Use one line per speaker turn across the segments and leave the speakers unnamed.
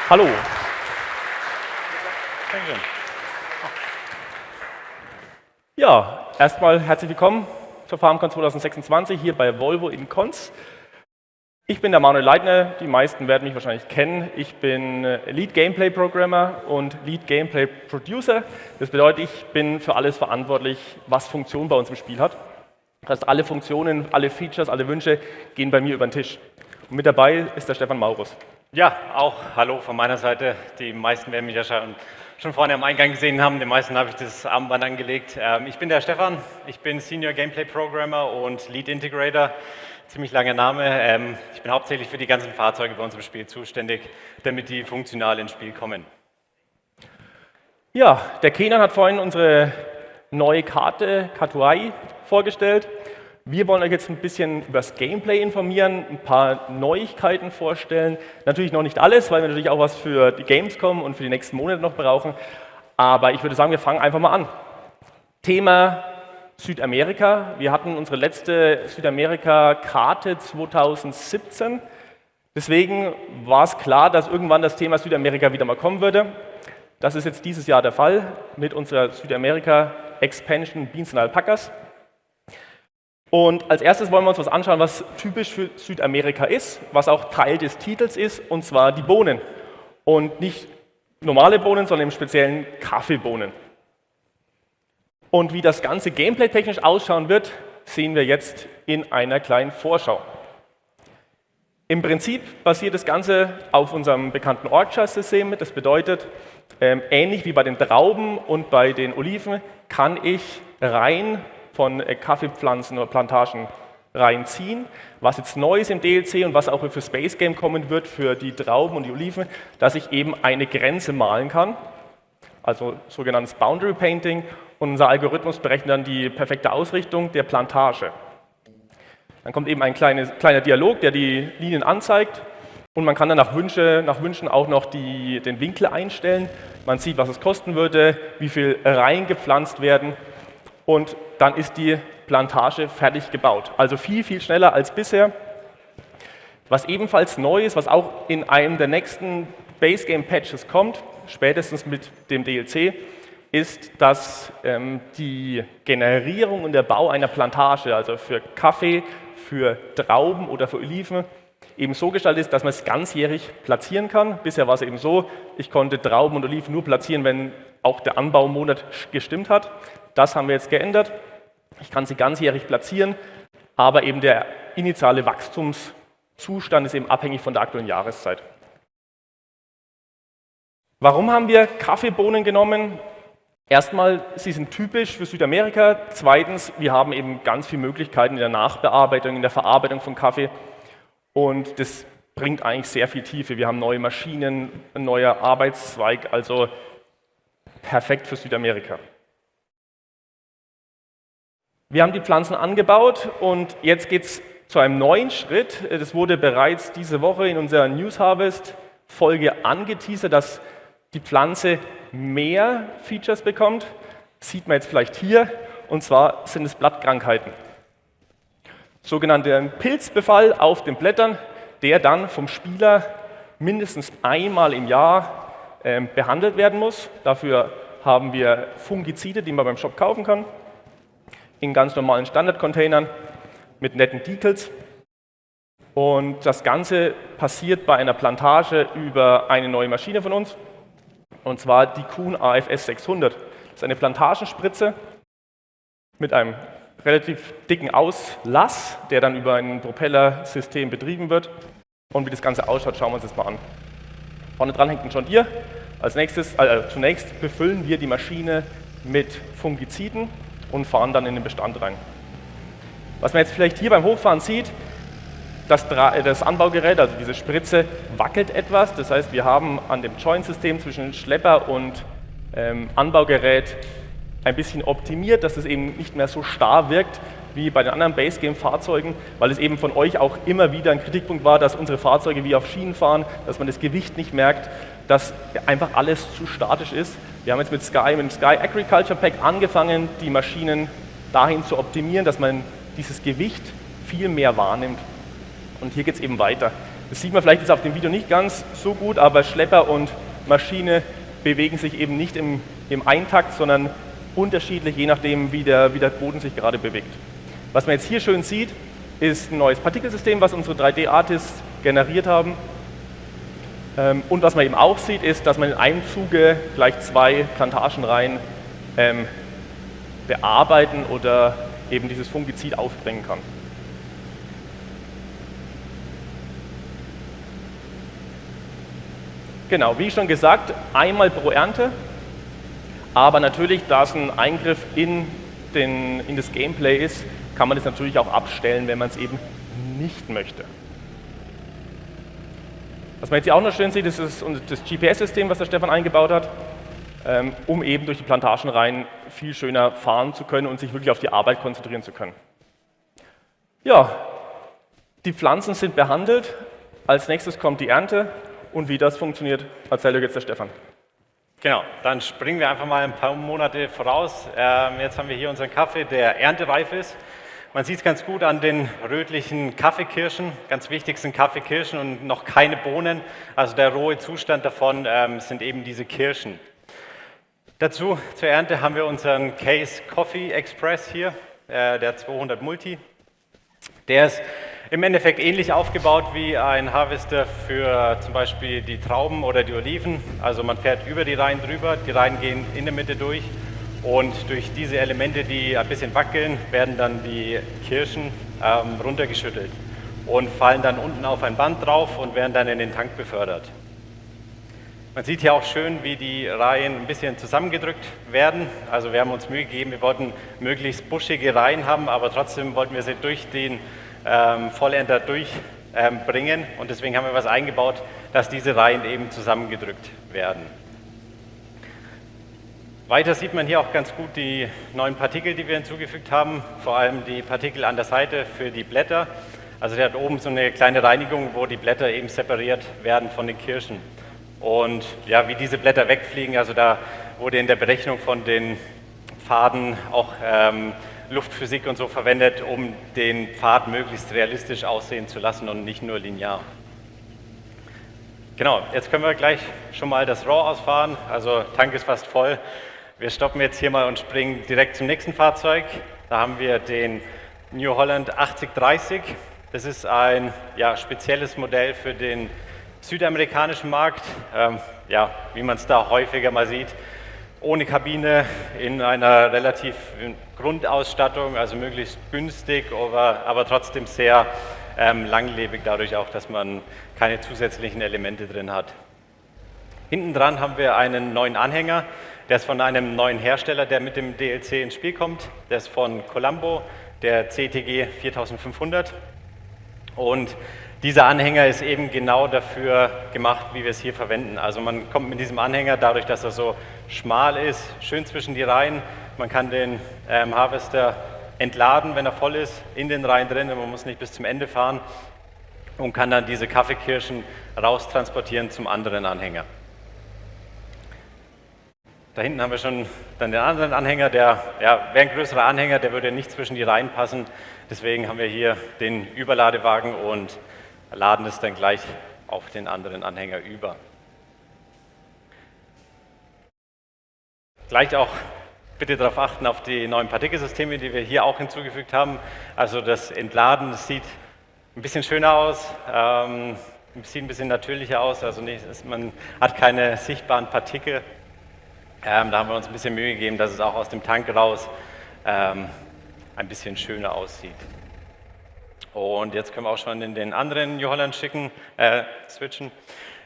Hallo. Ja, erstmal herzlich willkommen zur FarmCon 2026 hier bei Volvo in Konz. Ich bin der Manuel Leitner, die meisten werden mich wahrscheinlich kennen. Ich bin Lead Gameplay Programmer und Lead Gameplay Producer. Das bedeutet, ich bin für alles verantwortlich, was Funktion bei uns im Spiel hat. Das heißt, alle Funktionen, alle Features, alle Wünsche gehen bei mir über den Tisch. Und mit dabei ist der Stefan Maurus.
Ja, auch hallo von meiner Seite. Die meisten werden mich ja schon vorne am Eingang gesehen haben. Den meisten habe ich das Armband angelegt. Ich bin der Stefan, ich bin Senior Gameplay Programmer und Lead Integrator. Ziemlich langer Name. Ich bin hauptsächlich für die ganzen Fahrzeuge bei uns im Spiel zuständig, damit die funktional ins Spiel kommen.
Ja, der Kenan hat vorhin unsere neue Karte, Katuai, vorgestellt. Wir wollen euch jetzt ein bisschen über das Gameplay informieren, ein paar Neuigkeiten vorstellen. Natürlich noch nicht alles, weil wir natürlich auch was für die Gamescom und für die nächsten Monate noch brauchen. Aber ich würde sagen, wir fangen einfach mal an. Thema Südamerika. Wir hatten unsere letzte Südamerika-Karte 2017. Deswegen war es klar, dass irgendwann das Thema Südamerika wieder mal kommen würde. Das ist jetzt dieses Jahr der Fall mit unserer Südamerika-Expansion Beans and Alpacas. Und als erstes wollen wir uns was anschauen, was typisch für Südamerika ist, was auch Teil des Titels ist, und zwar die Bohnen. Und nicht normale Bohnen, sondern im speziellen Kaffeebohnen. Und wie das Ganze gameplay-technisch ausschauen wird, sehen wir jetzt in einer kleinen Vorschau. Im Prinzip basiert das Ganze auf unserem bekannten Orchard-System. Das bedeutet, ähnlich wie bei den Trauben und bei den Oliven, kann ich rein von Kaffeepflanzen oder Plantagen reinziehen. Was jetzt neu ist im DLC und was auch für Space Game kommen wird für die Trauben und die Oliven, dass ich eben eine Grenze malen kann, also sogenanntes Boundary Painting, und unser Algorithmus berechnet dann die perfekte Ausrichtung der Plantage. Dann kommt eben ein kleiner Dialog, der die Linien anzeigt, und man kann dann nach Wünschen auch noch den Winkel einstellen. Man sieht, was es kosten würde, wie viel reingepflanzt werden, und dann ist die Plantage fertig gebaut. Also viel, viel schneller als bisher. Was ebenfalls neu ist, was auch in einem der nächsten Base Game Patches kommt, spätestens mit dem DLC, ist, dass die Generierung und der Bau einer Plantage, also für Kaffee, für Trauben oder für Oliven, eben so gestaltet ist, dass man es ganzjährig platzieren kann. Bisher war es eben so, ich konnte Trauben und Oliven nur platzieren, wenn auch der Anbaumonat gestimmt hat. Das haben wir jetzt geändert. Ich kann sie ganzjährig platzieren, aber eben der initiale Wachstumszustand ist eben abhängig von der aktuellen Jahreszeit. Warum haben wir Kaffeebohnen genommen? Erstmal, sie sind typisch für Südamerika. Zweitens, wir haben eben ganz viele Möglichkeiten in der Nachbearbeitung, in der Verarbeitung von Kaffee. Und das bringt eigentlich sehr viel Tiefe. Wir haben neue Maschinen, ein neuer Arbeitszweig, also perfekt für Südamerika. Wir haben die Pflanzen angebaut und jetzt geht es zu einem neuen Schritt. Das wurde bereits diese Woche in unserer News Harvest Folge angeteasert, dass die Pflanze mehr Features bekommt. Das sieht man jetzt vielleicht hier, und zwar sind es Blattkrankheiten. Sogenannter Pilzbefall auf den Blättern, der dann vom Spieler mindestens einmal im Jahr behandelt werden muss. Dafür haben wir Fungizide, die man beim Shop kaufen kann, in ganz normalen Standardcontainern mit netten Decals. Und das Ganze passiert bei einer Plantage über eine neue Maschine von uns, und zwar die Kuhn AFS 600. Das ist eine Plantagenspritze mit einem relativ dicken Auslass, der dann über ein Propellersystem betrieben wird. Und wie das Ganze ausschaut, schauen wir uns das mal an. Vorne dran hängt ein John Deere. Zunächst befüllen wir die Maschine mit Fungiziden und fahren dann in den Bestand rein. Was man jetzt vielleicht hier beim Hochfahren sieht, das Anbaugerät, also diese Spritze, wackelt etwas. Das heißt, wir haben an dem Joint-System zwischen Schlepper und Anbaugerät ein bisschen optimiert, dass es eben nicht mehr so starr wirkt wie bei den anderen Base-Game-Fahrzeugen, weil es eben von euch auch immer wieder ein Kritikpunkt war, dass unsere Fahrzeuge wie auf Schienen fahren, dass man das Gewicht nicht merkt, dass einfach alles zu statisch ist. Wir haben jetzt mit dem Sky Agriculture Pack angefangen, die Maschinen dahin zu optimieren, dass man dieses Gewicht viel mehr wahrnimmt. Und hier geht es eben weiter. Das sieht man vielleicht jetzt auf dem Video nicht ganz so gut, aber Schlepper und Maschine bewegen sich eben nicht im Eintakt, sondern unterschiedlich, je nachdem, wie der Boden sich gerade bewegt. Was man jetzt hier schön sieht, ist ein neues Partikelsystem, was unsere 3D-Artists generiert haben. Und was man eben auch sieht, ist, dass man in einem Zuge gleich 2 Plantagenreihen bearbeiten oder eben dieses Fungizid aufbringen kann. Genau, wie schon gesagt, einmal pro Ernte, aber natürlich, da es ein Eingriff in das Gameplay ist, kann man das natürlich auch abstellen, wenn man es eben nicht möchte. Was man jetzt hier auch noch schön sieht, ist das GPS-System, was der Stefan eingebaut hat, um eben durch die Plantagenreihen viel schöner fahren zu können und sich wirklich auf die Arbeit konzentrieren zu können. Ja, die Pflanzen sind behandelt, als nächstes kommt die Ernte und wie das funktioniert, erzählt euch jetzt der Stefan.
Genau, dann springen wir einfach mal ein paar Monate voraus. Jetzt haben wir hier unseren Kaffee, der erntereif ist. Man sieht es ganz gut an den rötlichen Kaffeekirschen, ganz wichtig sind Kaffeekirschen und noch keine Bohnen. Also der rohe Zustand davon sind eben diese Kirschen. Dazu zur Ernte haben wir unseren Case Coffee Express hier, der 200 Multi. Der ist im Endeffekt ähnlich aufgebaut wie ein Harvester für zum Beispiel die Trauben oder die Oliven. Also man fährt über die Reihen drüber, die Reihen gehen in der Mitte durch. Und durch diese Elemente, die ein bisschen wackeln, werden dann die Kirschen runtergeschüttelt und fallen dann unten auf ein Band drauf und werden dann in den Tank befördert. Man sieht hier auch schön, wie die Reihen ein bisschen zusammengedrückt werden. Also wir haben uns Mühe gegeben, wir wollten möglichst buschige Reihen haben, aber trotzdem wollten wir sie durch den Vollernter durchbringen und deswegen haben wir was eingebaut, dass diese Reihen eben zusammengedrückt werden. Weiter sieht man hier auch ganz gut die neuen Partikel, die wir hinzugefügt haben, vor allem die Partikel an der Seite für die Blätter. Also der hat oben so eine kleine Reinigung, wo die Blätter eben separiert werden von den Kirschen. Und ja, wie diese Blätter wegfliegen, also da wurde in der Berechnung von den Pfaden auch Luftphysik und so verwendet, um den Pfad möglichst realistisch aussehen zu lassen und nicht nur linear. Genau, jetzt können wir gleich schon mal das Raw ausfahren, also Tank ist fast voll. Wir stoppen jetzt hier mal und springen direkt zum nächsten Fahrzeug. Da haben wir den New Holland 8030. Das ist ein spezielles Modell für den südamerikanischen Markt, wie man es da häufiger mal sieht. Ohne Kabine, in einer relativ Grundausstattung, also möglichst günstig, aber trotzdem sehr langlebig, dadurch auch, dass man keine zusätzlichen Elemente drin hat. Hinten dran haben wir einen neuen Anhänger, der ist von einem neuen Hersteller, der mit dem DLC ins Spiel kommt. Der ist von Colombo, der CTG 4500. Und dieser Anhänger ist eben genau dafür gemacht, wie wir es hier verwenden. Also man kommt mit diesem Anhänger, dadurch, dass er so schmal ist, schön zwischen die Reihen. Man kann den Harvester entladen, wenn er voll ist, in den Reihen drin. Man muss nicht bis zum Ende fahren und kann dann diese Kaffeekirschen raustransportieren zum anderen Anhänger. Da hinten haben wir schon dann den anderen Anhänger, der wäre ein größerer Anhänger, der würde nicht zwischen die Reihen passen. Deswegen haben wir hier den Überladewagen und laden es dann gleich auf den anderen Anhänger über. Gleich auch bitte darauf achten, auf die neuen Partikelsysteme, die wir hier auch hinzugefügt haben. Also das Entladen, das sieht ein bisschen schöner aus, sieht ein bisschen natürlicher aus, also man hat keine sichtbaren Partikel. Da haben wir uns ein bisschen Mühe gegeben, dass es auch aus dem Tank raus ein bisschen schöner aussieht. Und jetzt können wir auch schon in den anderen New Holland switchen.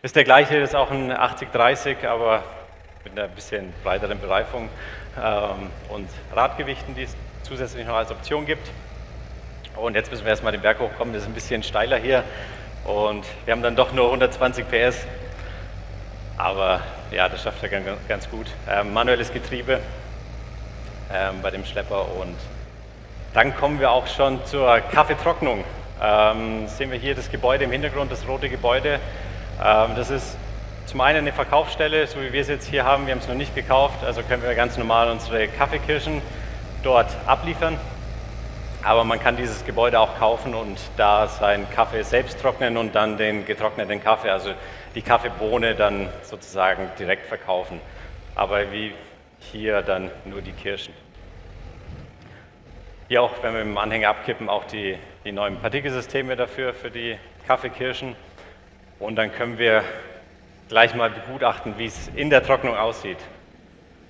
Ist der gleiche, ist auch ein 8030, aber mit einer bisschen breiteren Bereifung und Radgewichten, die es zusätzlich noch als Option gibt. Und jetzt müssen wir erstmal den Berg hochkommen, das ist ein bisschen steiler hier und wir haben dann doch nur 120 PS. Aber ja, das schafft er ganz gut. Manuelles Getriebe bei dem Schlepper und dann kommen wir auch schon zur Kaffeetrocknung. Sehen wir hier das Gebäude im Hintergrund, das rote Gebäude. Das ist zum einen eine Verkaufsstelle, so wie wir es jetzt hier haben. Wir haben es noch nicht gekauft, also können wir ganz normal unsere Kaffeekirschen dort abliefern. Aber man kann dieses Gebäude auch kaufen und da seinen Kaffee selbst trocknen und dann den getrockneten Kaffee, also die Kaffeebohne dann sozusagen direkt verkaufen. Aber wie hier dann nur die Kirschen. Hier auch, wenn wir mit dem Anhänger abkippen, auch die neuen Partikelsysteme dafür, für die Kaffeekirschen. Und dann können wir gleich mal begutachten, wie es in der Trocknung aussieht.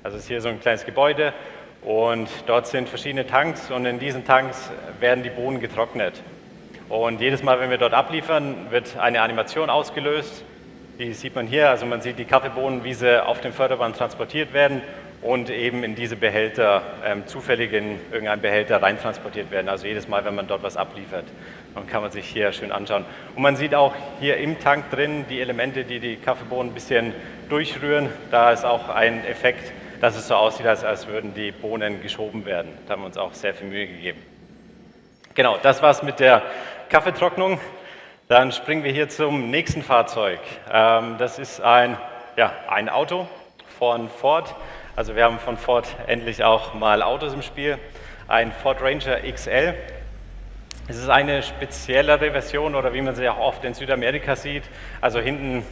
Also es ist hier so ein kleines Gebäude und dort sind verschiedene Tanks und in diesen Tanks werden die Bohnen getrocknet. Und jedes Mal, wenn wir dort abliefern, wird eine Animation ausgelöst. Die sieht man hier, also man sieht die Kaffeebohnen, wie sie auf dem Förderband transportiert werden und eben in diese Behälter, zufällig in irgendeinen Behälter reintransportiert werden. Also jedes Mal, wenn man dort was abliefert, dann kann man sich hier schön anschauen. Und man sieht auch hier im Tank drin die Elemente, die die Kaffeebohnen ein bisschen durchrühren. Da ist auch ein Effekt, dass es so aussieht, als würden die Bohnen geschoben werden. Da haben wir uns auch sehr viel Mühe gegeben. Genau, das war's mit der Kaffeetrocknung. Dann springen wir hier zum nächsten Fahrzeug. Das ist ein Auto von Ford. Also wir haben von Ford endlich auch mal Autos im Spiel. Ein Ford Ranger XL. Es ist eine speziellere Version oder wie man sie auch oft in Südamerika sieht. Also hinten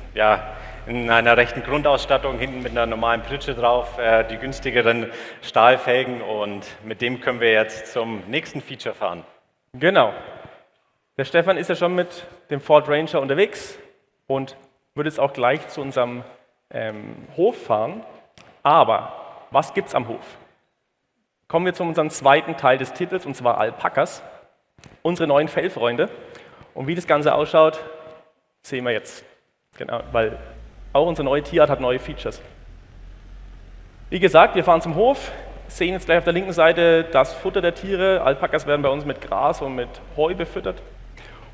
in einer rechten Grundausstattung, hinten mit einer normalen Pritsche drauf, die günstigeren Stahlfelgen und mit dem können wir jetzt zum nächsten Feature fahren.
Genau. Der Stefan ist ja schon mit dem Ford Ranger unterwegs und wird jetzt auch gleich zu unserem Hof fahren. Aber was gibt es am Hof? Kommen wir zu unserem zweiten Teil des Titels, und zwar Alpakas, unsere neuen Fellfreunde. Und wie das Ganze ausschaut, sehen wir jetzt. Genau, weil auch unsere neue Tierart hat neue Features. Wie gesagt, wir fahren zum Hof, sehen jetzt gleich auf der linken Seite das Futter der Tiere. Alpakas werden bei uns mit Gras und mit Heu befüttert.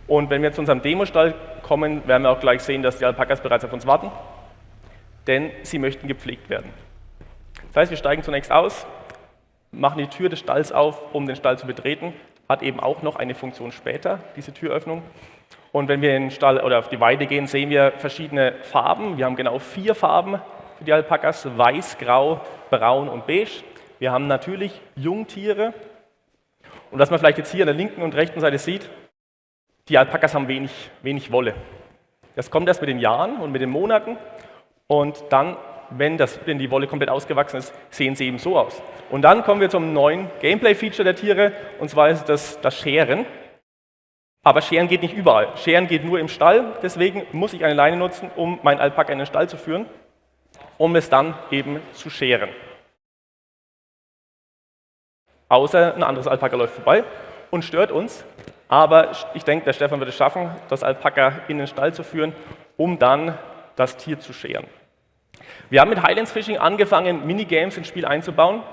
Und wenn wir zu unserem Demostall kommen, werden wir auch gleich sehen, dass die Alpakas bereits auf uns warten, denn sie möchten gepflegt werden. Das heißt, wir steigen zunächst aus, machen die Tür des Stalls auf, um den Stall zu betreten. Hat eben auch noch eine Funktion später, diese Türöffnung. Und wenn wir in den Stall oder auf die Weide gehen, sehen wir verschiedene Farben. Wir haben genau 4 Farben für die Alpakas: Weiß, Grau, Braun und Beige. Wir haben natürlich Jungtiere. Und was man vielleicht jetzt hier an der linken und rechten Seite sieht, die Alpakas haben wenig Wolle. Das kommt erst mit den Jahren und mit den Monaten. Und dann, wenn die Wolle komplett ausgewachsen ist, sehen sie eben so aus. Und dann kommen wir zum neuen Gameplay-Feature der Tiere, und zwar ist das Scheren. Aber Scheren geht nicht überall. Scheren geht nur im Stall, deswegen muss ich eine Leine nutzen, um meinen Alpaka in den Stall zu führen, um es dann eben zu scheren. Außer ein anderes Alpaka läuft vorbei und stört uns. Aber ich denke, der Stefan wird es schaffen, das Alpaka in den Stall zu führen, um dann das Tier zu scheren. Wir haben mit Highlands Fishing angefangen, Minigames ins Spiel einzubauen.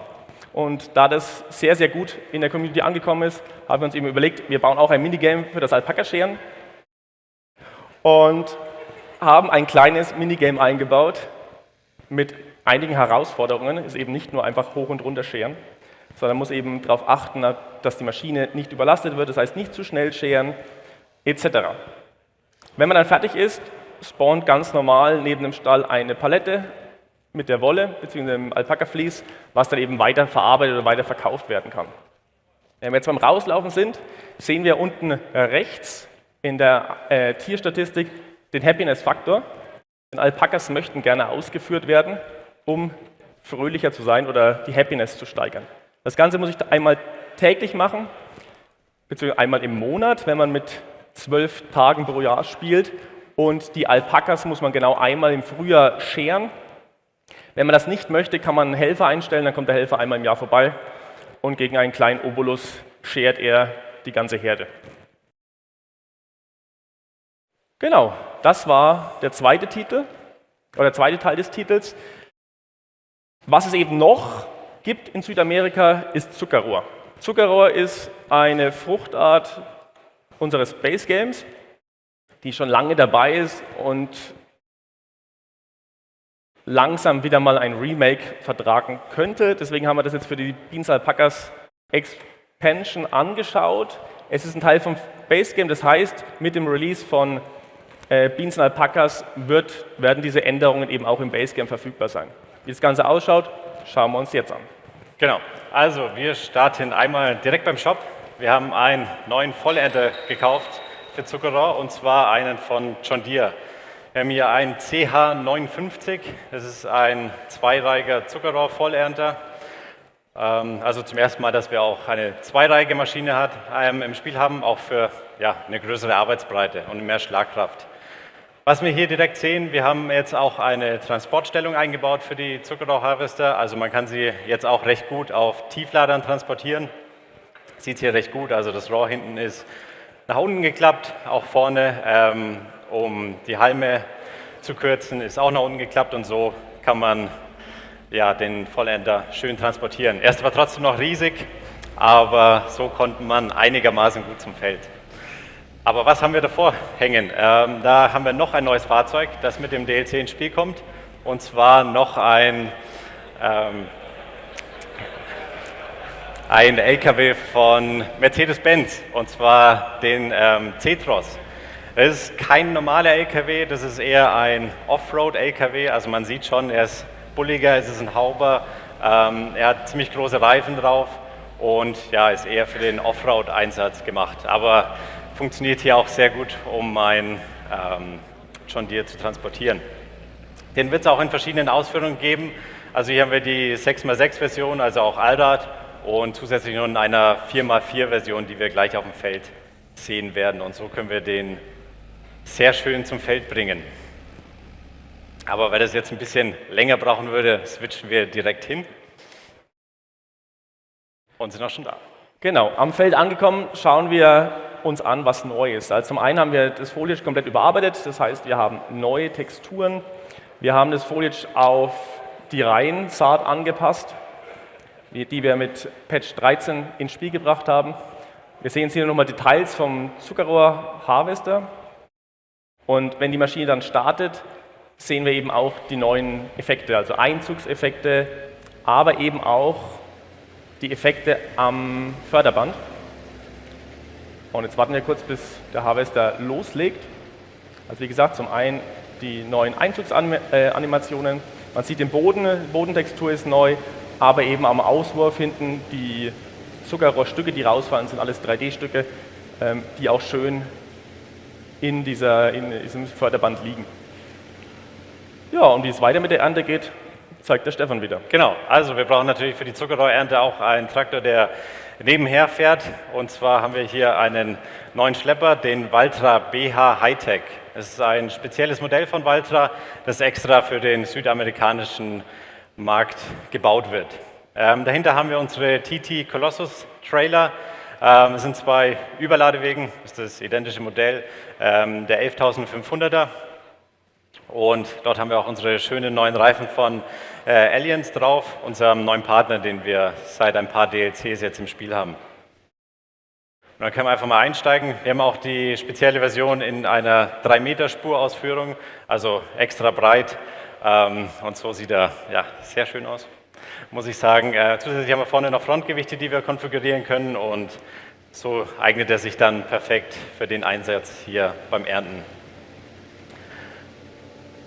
Und da das sehr, sehr gut in der Community angekommen ist, haben wir uns eben überlegt, wir bauen auch ein Minigame für das Alpaka-Scheren und haben ein kleines Minigame eingebaut mit einigen Herausforderungen. Es ist eben nicht nur einfach hoch und runter scheren, sondern muss eben darauf achten, dass die Maschine nicht überlastet wird, das heißt nicht zu schnell scheren, etc. Wenn man dann fertig ist, spawnt ganz normal neben dem Stall eine Palette mit der Wolle bzw. dem Alpaka-Vlies, was dann eben weiter verarbeitet oder weiter verkauft werden kann. Wenn wir jetzt beim Rauslaufen sind, sehen wir unten rechts in der Tierstatistik den Happiness-Faktor. Denn Alpakas möchten gerne ausgeführt werden, um fröhlicher zu sein oder die Happiness zu steigern. Das Ganze muss ich einmal täglich machen, beziehungsweise einmal im Monat, wenn man mit 12 Tagen pro Jahr spielt. Und die Alpakas muss man genau einmal im Frühjahr scheren. Wenn man das nicht möchte, kann man einen Helfer einstellen, dann kommt der Helfer einmal im Jahr vorbei und gegen einen kleinen Obolus schert er die ganze Herde. Genau, das war der zweite Titel, oder der zweite Teil des Titels. Was es eben noch gibt in Südamerika, ist Zuckerrohr. Zuckerrohr ist eine Fruchtart unseres Base Games, die schon lange dabei ist und langsam wieder mal ein Remake vertragen könnte. Deswegen haben wir das jetzt für die Beans Alpakas Expansion angeschaut. Es ist ein Teil vom Base Game, das heißt, mit dem Release von Beans Alpakas werden diese Änderungen eben auch im Base Game verfügbar sein. Wie das Ganze ausschaut, schauen wir uns jetzt an.
Genau, also wir starten einmal direkt beim Shop. Wir haben einen neuen Vollernter gekauft für Zuckerrohr, und zwar einen von John Deere. Wir haben hier einen CH59, das ist ein zweireihiger Zuckerrohr-Vollernter. Also zum ersten Mal, dass wir auch eine zweireihige Maschine im Spiel haben, auch für eine größere Arbeitsbreite und mehr Schlagkraft. Was wir hier direkt sehen, wir haben jetzt auch eine Transportstellung eingebaut für die Zuckerrohr-Harvester. Also man kann sie jetzt auch recht gut auf Tiefladern transportieren. Sieht hier recht gut, also das Rohr hinten ist nach unten geklappt, auch vorne, um die Halme zu kürzen, ist auch nach unten geklappt, und so kann man den Vollernter schön transportieren. Er ist aber trotzdem noch riesig, aber so konnte man einigermaßen gut zum Feld. Aber was haben wir davor hängen? Da haben wir noch ein neues Fahrzeug, das mit dem DLC ins Spiel kommt, und zwar noch ein LKW von Mercedes-Benz, und zwar den C-Tros. Das ist kein normaler LKW, das ist eher ein Offroad-LKW, also man sieht schon, er ist bulliger, es ist ein Hauber, er hat ziemlich große Reifen drauf und ist eher für den Offroad-Einsatz gemacht. Aber funktioniert hier auch sehr gut, um ein John Deere zu transportieren. Den wird es auch in verschiedenen Ausführungen geben. Also hier haben wir die 6x6-Version, also auch Allrad, und zusätzlich noch in einer 4x4-Version, die wir gleich auf dem Feld sehen werden. Und so können wir den sehr schön zum Feld bringen. Aber weil das jetzt ein bisschen länger brauchen würde, switchen wir direkt hin und sind auch schon da.
Genau, am Feld angekommen, schauen wir uns an, was neu ist. Also zum einen haben wir das Foliage komplett überarbeitet, das heißt, wir haben neue Texturen. Wir haben das Foliage auf die Reihensaat angepasst, die wir mit Patch 13 ins Spiel gebracht haben. Wir sehen hier nochmal Details vom Zuckerrohr-Harvester. Und wenn die Maschine dann startet, sehen wir eben auch die neuen Effekte, also Einzugseffekte, aber eben auch die Effekte am Förderband. Und jetzt warten wir kurz, bis der Harvester loslegt. Also wie gesagt, zum einen die neuen Einzugsanimationen. Man sieht den Boden, die Bodentextur ist neu, aber eben am Auswurf hinten die Zuckerrohrstücke, die rausfallen, sind alles 3D-Stücke, die auch schön in diesem Förderband liegen. Ja, und wie es weiter mit der Ernte geht, zeigt der Stefan wieder.
Genau, also wir brauchen natürlich für die Zuckerrohrernte auch einen Traktor, der nebenher fährt. Und zwar haben wir hier einen neuen Schlepper, den Valtra BH Hightech. Es ist ein spezielles Modell von Valtra, das extra für den südamerikanischen Markt gebaut wird. Dahinter haben wir unsere TT Colossus Trailer. Es sind zwei Überladewegen, das ist das identische Modell, der 11.500er. Und dort haben wir auch unsere schönen neuen Reifen von Allianz drauf, unserem neuen Partner, den wir seit ein paar DLCs jetzt im Spiel haben. Und dann können wir einfach mal einsteigen. Wir haben auch die spezielle Version in einer 3-Meter-Spur-Ausführung, also extra breit. Und so sieht er sehr schön aus, muss ich sagen. Zusätzlich haben wir vorne noch Frontgewichte, die wir konfigurieren können, und so eignet er sich dann perfekt für den Einsatz hier beim Ernten.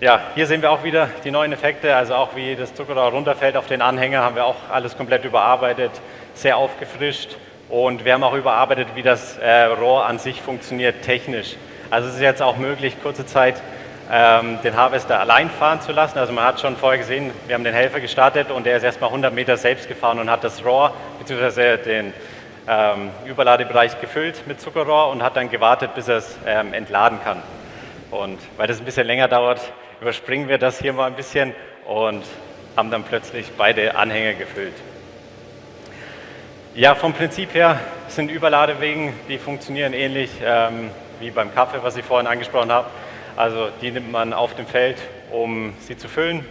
Ja, hier sehen wir auch wieder die neuen Effekte, also auch wie das Zuckerrohr runterfällt auf den Anhänger, haben wir auch alles komplett überarbeitet, sehr aufgefrischt, und wir haben auch überarbeitet, wie das Rohr an sich funktioniert technisch. Also es ist jetzt auch möglich, kurze Zeit den Harvester allein fahren zu lassen. Also man hat schon vorher gesehen, wir haben den Helfer gestartet und der ist erstmal 100 Meter selbst gefahren und hat das Rohr bzw. den Überladebereich gefüllt mit Zuckerrohr und hat dann gewartet, bis er es entladen kann. Und weil das ein bisschen länger dauert, überspringen wir das hier mal ein bisschen und haben dann plötzlich beide Anhänger gefüllt. Ja, vom Prinzip her sind Überladewegen, die funktionieren ähnlich wie beim Kaffee, was ich vorhin angesprochen habe. Also die nimmt man auf dem Feld, um sie zu füllen,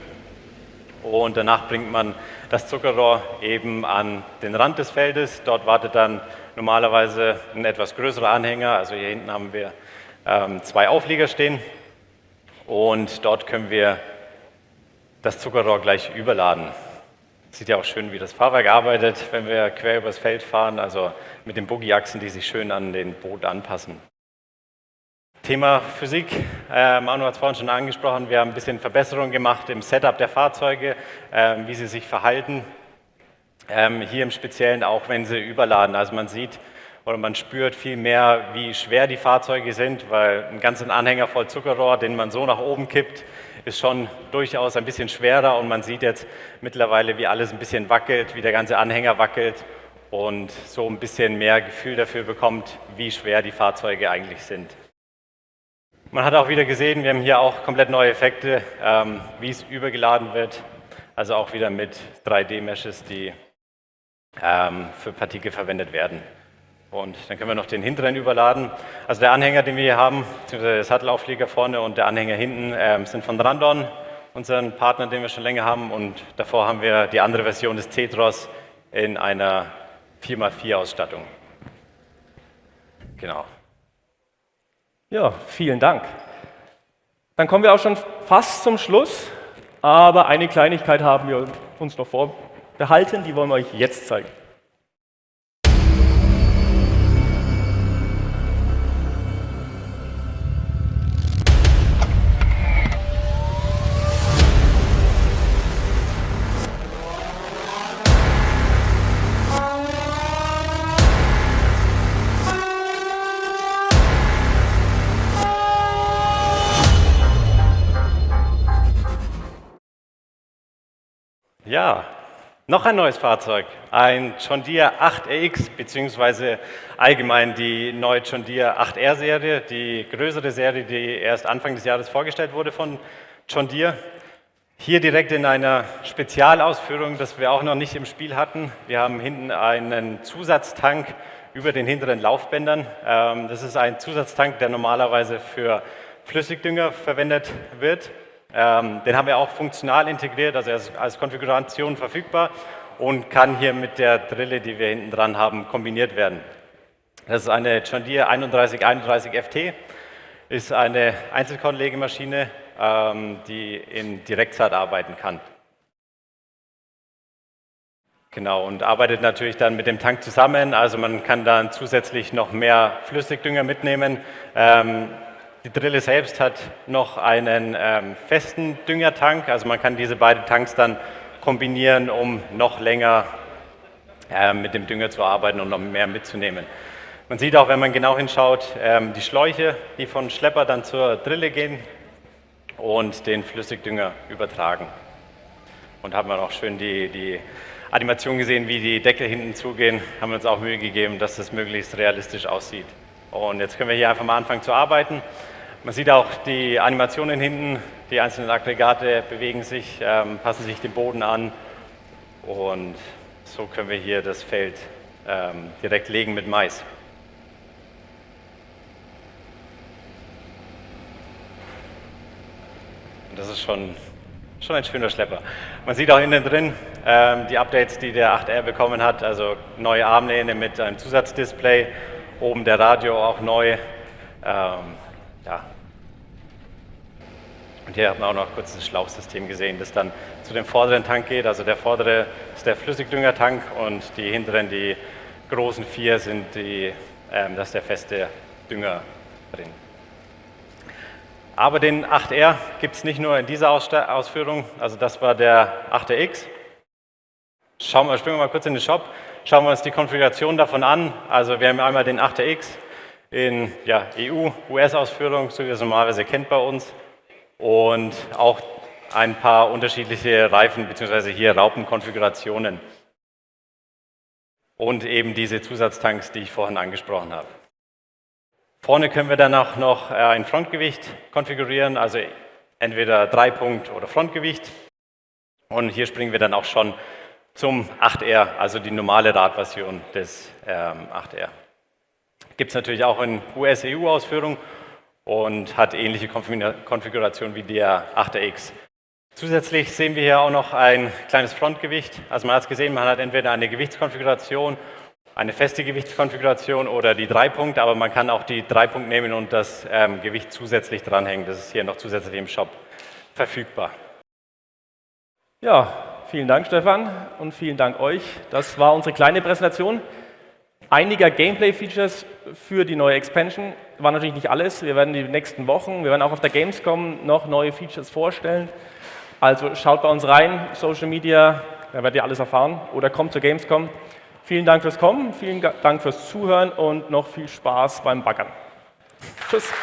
und danach bringt man das Zuckerrohr eben an den Rand des Feldes. Dort wartet dann normalerweise ein etwas größerer Anhänger, also hier hinten haben wir zwei Auflieger stehen, und dort können wir das Zuckerrohr gleich überladen. Sieht ja auch schön, wie das Fahrwerk arbeitet, wenn wir quer übers Feld fahren, also mit den Buggyachsen, die sich schön an den Boot anpassen. Thema Physik, Manu hat es vorhin schon angesprochen, wir haben ein bisschen Verbesserungen gemacht im Setup der Fahrzeuge, wie sie sich verhalten. Hier im Speziellen auch, wenn sie überladen. Also man sieht, oder man spürt viel mehr, wie schwer die Fahrzeuge sind, weil ein ganzer Anhänger voll Zuckerrohr, den man so nach oben kippt, ist schon durchaus ein bisschen schwerer und man sieht jetzt mittlerweile, wie alles ein bisschen wackelt, wie der ganze Anhänger wackelt und so ein bisschen mehr Gefühl dafür bekommt, wie schwer die Fahrzeuge eigentlich sind. Man hat auch wieder gesehen, wir haben hier auch komplett neue Effekte, wie es übergeladen wird, also auch wieder mit 3D-Meshes, die für Partikel verwendet werden. Und dann können wir noch den hinteren überladen. Also der Anhänger, den wir hier haben, beziehungsweise der Sattelauflieger vorne und der Anhänger hinten, sind von Randon, unseren Partner, den wir schon länger haben. Und davor haben wir die andere Version des Tetros in einer 4x4-Ausstattung. Genau.
Ja, vielen Dank. Dann kommen wir auch schon fast zum Schluss, aber eine Kleinigkeit haben wir uns noch vorbehalten, die wollen wir euch jetzt zeigen.
Ja, noch ein neues Fahrzeug, ein John Deere 8RX, beziehungsweise allgemein die neue John Deere 8R-Serie, die größere Serie, die erst Anfang des Jahres vorgestellt wurde von John Deere. Hier direkt in einer Spezialausführung, das wir auch noch nicht im Spiel hatten. Wir haben hinten einen Zusatztank über den hinteren Laufbändern. Das ist ein Zusatztank, der normalerweise für Flüssigdünger verwendet wird. Den haben wir auch funktional integriert, also er ist als Konfiguration verfügbar und kann hier mit der Drille, die wir hinten dran haben, kombiniert werden. Das ist eine John Deere 3131 FT, ist eine Einzelkornlegemaschine, die in Direktsaat arbeiten kann. Genau, und arbeitet natürlich dann mit dem Tank zusammen, also man kann dann zusätzlich noch mehr Flüssigdünger mitnehmen. Die Drille selbst hat noch einen festen Düngertank, also man kann diese beiden Tanks dann kombinieren, um noch länger mit dem Dünger zu arbeiten und noch mehr mitzunehmen. Man sieht auch, wenn man genau hinschaut, die Schläuche, die von Schlepper dann zur Drille gehen und den Flüssigdünger übertragen. Und haben wir auch schön die Animation gesehen, wie die Deckel hinten zugehen, haben wir uns auch Mühe gegeben, dass das möglichst realistisch aussieht. Und jetzt können wir hier einfach mal anfangen zu arbeiten. Man sieht auch die Animationen hinten, die einzelnen Aggregate bewegen sich, passen sich dem Boden an und so können wir hier das Feld direkt legen mit Mais. Und das ist schon ein schöner Schlepper. Man sieht auch innen drin die Updates, die der 8R bekommen hat, also neue Armlehne mit einem Zusatzdisplay, oben der Radio auch neu. Ja. Und hier hat man auch noch kurz das Schlauchsystem gesehen, das dann zu dem vorderen Tank geht. Also der vordere ist der Flüssigdüngertank und die hinteren, die großen 4, sind da ist der feste Dünger drin. Aber den 8R gibt es nicht nur in dieser Ausführung, also das war der 8RX. Springen wir mal kurz in den Shop, schauen wir uns die Konfiguration davon an. Also wir haben einmal den 8RX in EU, US-Ausführung, so wie ihr es normalerweise kennt bei uns. Und auch ein paar unterschiedliche Reifen bzw. hier Raupenkonfigurationen. Und eben diese Zusatztanks, die ich vorhin angesprochen habe. Vorne können wir dann auch noch ein Frontgewicht konfigurieren, also entweder Dreipunkt oder Frontgewicht. Und hier springen wir dann auch schon zum 8R, also die normale Radversion des 8R. Gibt es natürlich auch in US-EU-Ausführung und hat ähnliche Konfiguration wie der 8RX. Zusätzlich sehen wir hier auch noch ein kleines Frontgewicht. Also man hat es gesehen, man hat entweder eine Gewichtskonfiguration, eine feste Gewichtskonfiguration oder die Dreipunkt, aber man kann auch die Dreipunkt nehmen und das Gewicht zusätzlich dranhängen. Das ist hier noch zusätzlich im Shop verfügbar.
Ja, vielen Dank Stefan und vielen Dank euch. Das war unsere kleine Präsentation einiger Gameplay-Features für die neue Expansion. War natürlich nicht alles. Wir werden die nächsten Wochen, wir werden auch auf der Gamescom noch neue Features vorstellen. Also schaut bei uns rein, Social Media, da werdet ihr alles erfahren oder kommt zur Gamescom. Vielen Dank fürs Kommen, vielen Dank fürs Zuhören und noch viel Spaß beim Baggern. Tschüss.